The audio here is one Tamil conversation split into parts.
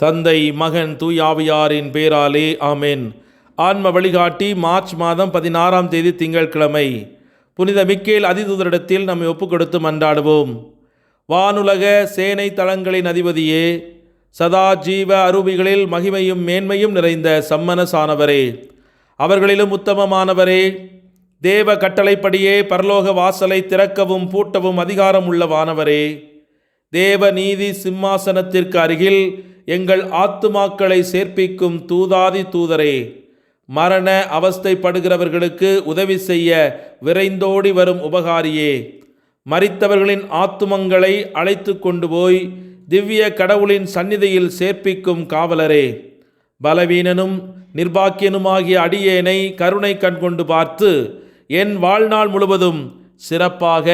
தந்தை, மகன், தூயாவியாரின் பேராலே ஆமென். ஆன்ம வழிகாட்டி மார்ச் மாதம் 16ஆம் தேதி திங்கட்கிழமை. புனித மிக்கேல் அதிதூதரிடத்தில் நம்மை ஒப்புக்கொடுத்து மன்றாடுவோம். வானுலக சேனை தளங்களின் அதிபதியே, சதா ஜீவ அரூபிகளில் மகிமையும் மேன்மையும் நிறைந்த சம்மனசானவரே, அவர்களிலும் உத்தமமானவரே, தேவ கட்டளைப்படியே பரலோக வாசலை திறக்கவும் பூட்டவும் அதிகாரம் உள்ளவானவரே, தேவ நீதி சிம்மாசனத்திற்கு அருகில் எங்கள் ஆத்துமாக்களை சேர்ப்பிக்கும் தூதாதி தூதரே, மரண அவஸ்தைப்படுகிறவர்களுக்கு உதவி செய்ய விரைந்தோடி வரும் உபகாரியே, மரித்தவர்களின் ஆத்துமங்களை அழைத்து கொண்டு போய் திவ்ய கடவுளின் சந்நிதியில் சேர்ப்பிக்கும் காவலரே, பலவீனனும் நிர்பாக்கியனுமாகிய அடியேனை கருணை கண்கொண்டு பார்த்து என் வாழ்நாள் முழுவதும் சிறப்பாக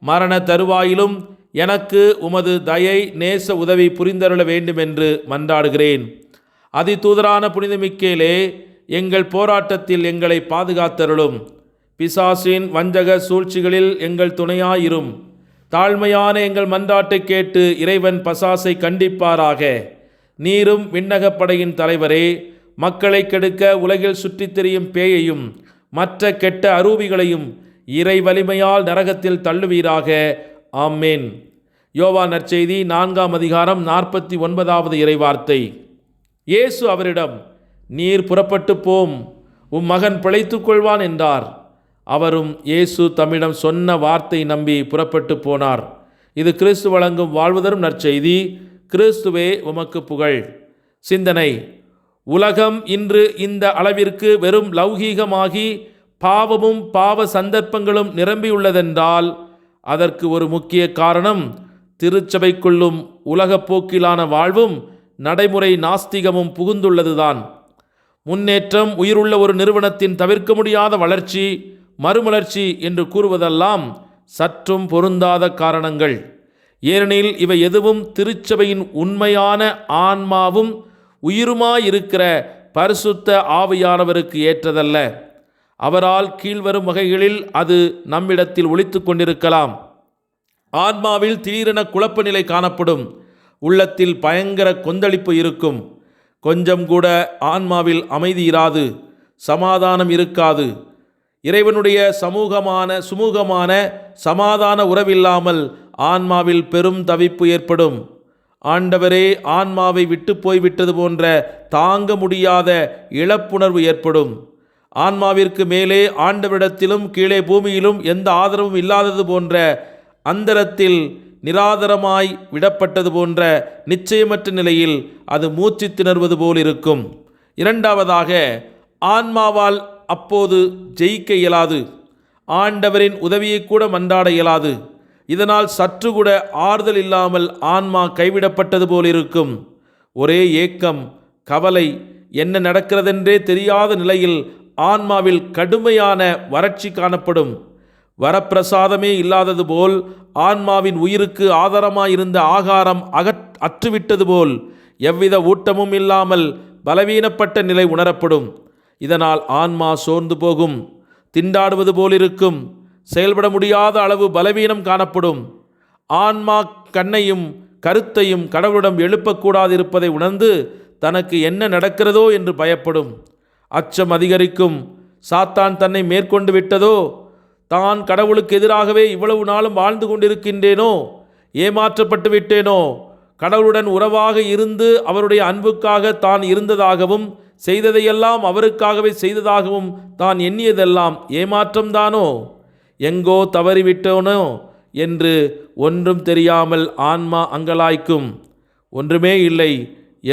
மரண தருவாயிலும் எனக்கு உமது தயை நேச உதவி புரிந்தருள வேண்டுமென்று மன்றாடுகிறேன். அதிதூதரான புனித மிக்கேலே, எங்கள் போராட்டத்தில் எங்களை பாதுகாத்தருளும். பிசாசின் வஞ்சக சூழ்ச்சிகளில் எங்கள் துணையாயிரும். தாழ்மையான எங்கள் மன்றாட்டை கேட்டு இறைவன் பசாசை கண்டிப்பாராக. நீரும் விண்ணகப்படையின் தலைவரே, மக்களை கெடுக்க உலகில் சுற்றித் திரியும் பேயையும் மற்ற கெட்ட அரூபிகளையும் இறை வலிமையால் நரகத்தில் தள்ளுவீராக. ஆமேன். யோவான் நற்செய்தி 4ஆம் அதிகாரம் 49வது இறைவார்த்தை. இயேசு அவரிடம், நீர் புறப்பட்டு போம், உம் மகன் பிழைத்துக் கொள்வான் என்றார். அவரும் இயேசு தம்மிடம் சொன்ன வார்த்தை நம்பி புறப்பட்டு போனார். இது கிறிஸ்து வழங்கும் வாழ்வுதரும் நற்செய்தி. கிறிஸ்துவே உமக்கு புகழ். சிந்தனை: உலகம் இன்று இந்த அளவிற்கு வெறும் லௌகீகமாகி பாவமும் பாவ சந்தர்ப்பங்களும் நிரம்பியுள்ளதென்றால் அதற்கு ஒரு முக்கிய காரணம் திருச்சபைக்குள்ளும் உலகப் போக்கிலான வாழ்வும் நடைமுறை நாஸ்திகமும் புகுந்துள்ளதுதான். முன்னேற்றம், உயிருள்ள ஒரு நிறுவனத்தின் தவிர்க்க முடியாத வளர்ச்சி, மறுமலர்ச்சி என்று கூறுவதெல்லாம் சற்றும் பொருந்தாத காரணங்கள். ஏனெனில் இவை எதுவும் திருச்சபையின் உண்மையான ஆன்மாவும் உயிருமாயிருக்கிற பரிசுத்த ஆவியானவருக்கு ஏற்றதல்ல. அவரால் கீழ்வரும் வகைகளில் அது நம்மிடத்தில் ஒலித்து கொண்டிருக்கலாம். ஆன்மாவில் திடீரென குழப்ப நிலை காணப்படும். உள்ளத்தில் பயங்கர கொந்தளிப்பு இருக்கும். கொஞ்சம் கூட ஆன்மாவில் அமைதி இராது, சமாதானம் இருக்காது. இறைவனுடைய சுமூகமான சமாதான உறவில்லாமல் ஆன்மாவில் பெரும் தவிப்பு ஏற்படும். ஆண்டவரே ஆன்மாவை விட்டு போய்விட்டது போன்ற தாங்க முடியாத இழப்புணர்வு ஏற்படும். ஆன்மாவிற்கு மேலே ஆண்டவரிடத்திலும் கீழே பூமியிலும் எந்த ஆதரவும் இல்லாதது போன்ற, அந்தரத்தில் நிராதரமாய் விடப்பட்டது போன்ற நிச்சயமற்ற நிலையில் அது மூச்சு திணறுவது போல் இருக்கும். இரண்டாவதாக, ஆன்மாவால் அப்போது ஜெயிக்க இயலாது. ஆண்டவரின் உதவியை கூட மன்றாட இயலாது. இதனால் சற்று கூட ஆறுதல் இல்லாமல் ஆன்மா கைவிடப்பட்டது போல் இருக்கும். ஒரே ஏக்கம், கவலை, என்ன நடக்கிறதென்றே தெரியாத நிலையில் ஆன்மாவில் கடுமையான வறட்சி காணப்படும். வரப்பிரசாதமே இல்லாதது போல், ஆன்மாவின் உயிருக்கு ஆதாரமாயிருந்த ஆகாரம் அற்றுவிட்டது போல், எவ்வித ஊட்டமும் இல்லாமல் பலவீனப்பட்ட நிலை உணரப்படும். இதனால் ஆன்மா சோர்ந்து போகும், திண்டாடுவது போலிருக்கும், செயல்பட முடியாத அளவு பலவீனம் காணப்படும். ஆன்மா கண்ணையும் கருத்தையும் கடவுளிடம் எழுப்பக்கூடாதிருப்பதை உணர்ந்து தனக்கு என்ன நடக்கிறதோ என்று பயப்படும். அச்சம் அதிகரிக்கும். சாத்தான் தன்னை மேற்கொண்டு விட்டதோ, தான் கடவுளுக்கு எதிராகவே இவ்வளவு நாளும் வாழ்ந்து கொண்டிருக்கின்றேனோ, ஏமாற்றப்பட்டு விட்டேனோ, கடவுளுடன் உறவாக இருந்து அவருடைய அன்புக்காக தான் இருந்ததாகவும் செய்ததையெல்லாம் அவருக்காகவே செய்ததாகவும் தான் எண்ணியதெல்லாம் ஏமாற்றம்தானோ, எங்கோ தவறிவிட்டோனோ என்று ஒன்றும் தெரியாமல் ஆன்மா அங்கலாய்க்கும். ஒன்றுமே இல்லை,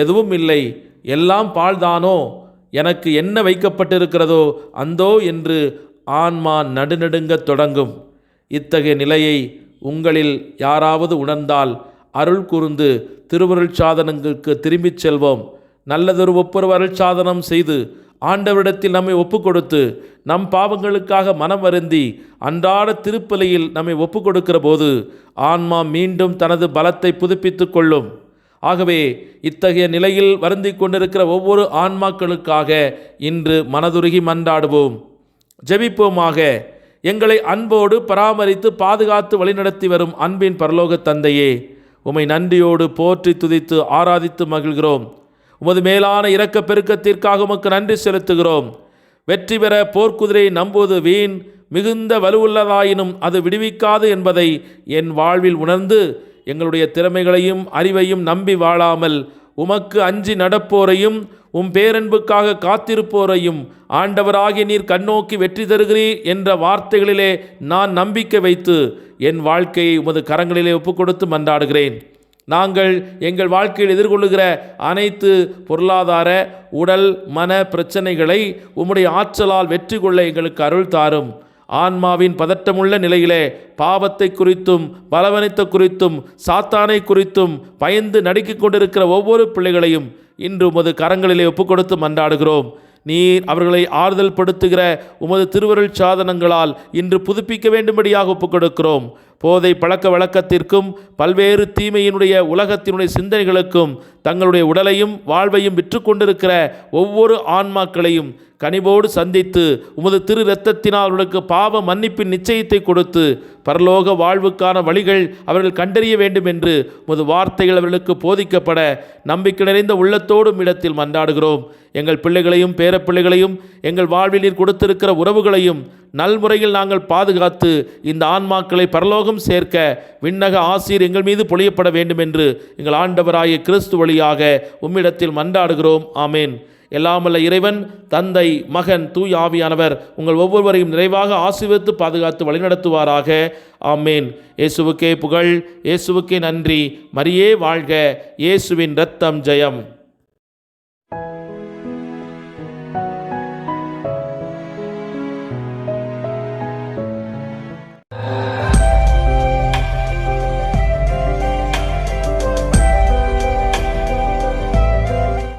எதுவும் இல்லை, எல்லாம் பாழ்தானோ, எனக்கு என்ன வைக்கப்பட்டிருக்கிறதோ அந்தோ என்று ஆன்மா நடுநடுங்கத் தொடங்கும். இத்தகைய நிலையை உங்களில் யாராவது உணர்ந்தால் அருள் கூர்ந்து திருவருள் சாதனங்களுக்கு திரும்பிச் செல்வோம். நல்லதொரு ஒப்புரவு அருள் சாதனம் செய்து ஆண்டவரிடத்தில் நம்மை ஒப்புக்கொடுத்து நம் பாவங்களுக்காக மனம் வருந்தி அன்றாட திருப்பலியில் நம்மை ஒப்புக்கொடுக்கிற போது ஆன்மா மீண்டும் தனது பலத்தை புதுப்பித்து கொள்ளும். ஆகவே இத்தகைய நிலையில் வருந்திக் கொண்டிருக்கிற ஒவ்வொரு ஆன்மாக்களுக்காக இன்று மனதுருகி மன்றாடுவோம். ஜெபிப்போமாக. எங்களை அன்போடு பராமரித்து பாதுகாத்து வழிநடத்தி வரும் அன்பின் பரலோக தந்தையே, உம்மை நன்றியோடு போற்றி துதித்து ஆராதித்து மகிழ்கிறோம். உமது மேலான இரக்க பெருக்கத்திற்காக உமக்கு நன்றி செலுத்துகிறோம். வெற்றி பெற போர்க்குதிரையை நம்புவது வீண், மிகுந்த வலுவுள்ளதாயினும் அது விடுவிக்காது என்பதை என் வாழ்வில் உணர்ந்து எங்களுடைய திறமைகளையும் அறிவையும் நம்பி வாழாமல் உமக்கு அஞ்சி நடப்போரையும் உம் பேரன்புக்காக காத்திருப்போரையும் ஆண்டவராகிய நீர் கண்ணோக்கி வெற்றி தருகிறீர் என்ற வார்த்தைகளிலே நான் நம்பிக்கை வைத்து என் வாழ்க்கையை உமது கரங்களிலே ஒப்புக்கொடுத்து மன்றாடுகிறேன். நாங்கள் எங்கள் வாழ்க்கையில் எதிர்கொள்ளுகிற அனைத்து பொருளாதார உடல் மன பிரச்சனைகளை உம்முடைய ஆற்றலால் வெற்றி கொள்ள எங்களுக்கு அருள் தாரும். ஆன்மாவின் பதட்டமுள்ள நிலையிலே பாவத்தை குறித்தும் பலவனித்த குறித்தும் சாத்தானை குறித்தும் பயந்து நடுக்கிக் கொண்டிருக்கிற ஒவ்வொரு பிள்ளைகளையும் இன்று உமது கரங்களிலே ஒப்புக்கொடுத்து மன்றாடுகிறோம். நீர் அவர்களை ஆறுதல் படுத்துகிற உமது திருவருள் சாதனங்களால் இன்று புதுப்பிக்க வேண்டும்படியாக ஒப்புக்கொடுக்கிறோம். போதை பழக்க வழக்கத்திற்கும் பல்வேறு தீமையினுடைய உலகத்தினுடைய சிந்தனைகளுக்கும் தங்களுடைய உடலையும் வாழ்வையும் விற்று கொண்டிருக்கிற ஒவ்வொரு ஆன்மாக்களையும் கனிவோடு சந்தித்து உமது திரு இரத்தத்தினால் அவர்களுக்கு பாவ மன்னிப்பின் நிச்சயத்தை கொடுத்து பரலோக வாழ்வுக்கான வழிகள் அவர்கள் கண்டறிய வேண்டும் என்று உமது வார்த்தைகள் அவர்களுக்கு போதிக்கப்பட நம்பிக்கை நிறைந்த உள்ளத்தோடும் இடத்தில் மன்றாடுகிறோம். எங்கள் பிள்ளைகளையும் பேரப்பிள்ளைகளையும் எங்கள் வாழ்வில் நீர் கொடுத்திருக்கிற உறவுகளையும் நல்முறையில் நாங்கள் பாதுகாத்து இந்த ஆன்மாக்களை பரலோகம் சேர்க்க விண்ணக ஆசீர் எங்கள் மீது பொழியப்பட வேண்டும் என்று எங்கள் ஆண்டவராகிய கிறிஸ்து வழியாக உம்மிடத்தில் மன்றாடுகிறோம். ஆமேன். எல்லாமல்ல இறைவன் தந்தை மகன் தூய் ஆவியானவர் உங்கள் ஒவ்வொருவரையும் நிறைவாக ஆசீர்வதித்து பாதுகாத்து வழிநடத்துவாராக. ஆமேன். இயேசுவுக்கே புகழ், இயேசுவுக்கே நன்றி. மரியே வாழ்க, இயேசுவின் இரத்தம் ஜெயம்.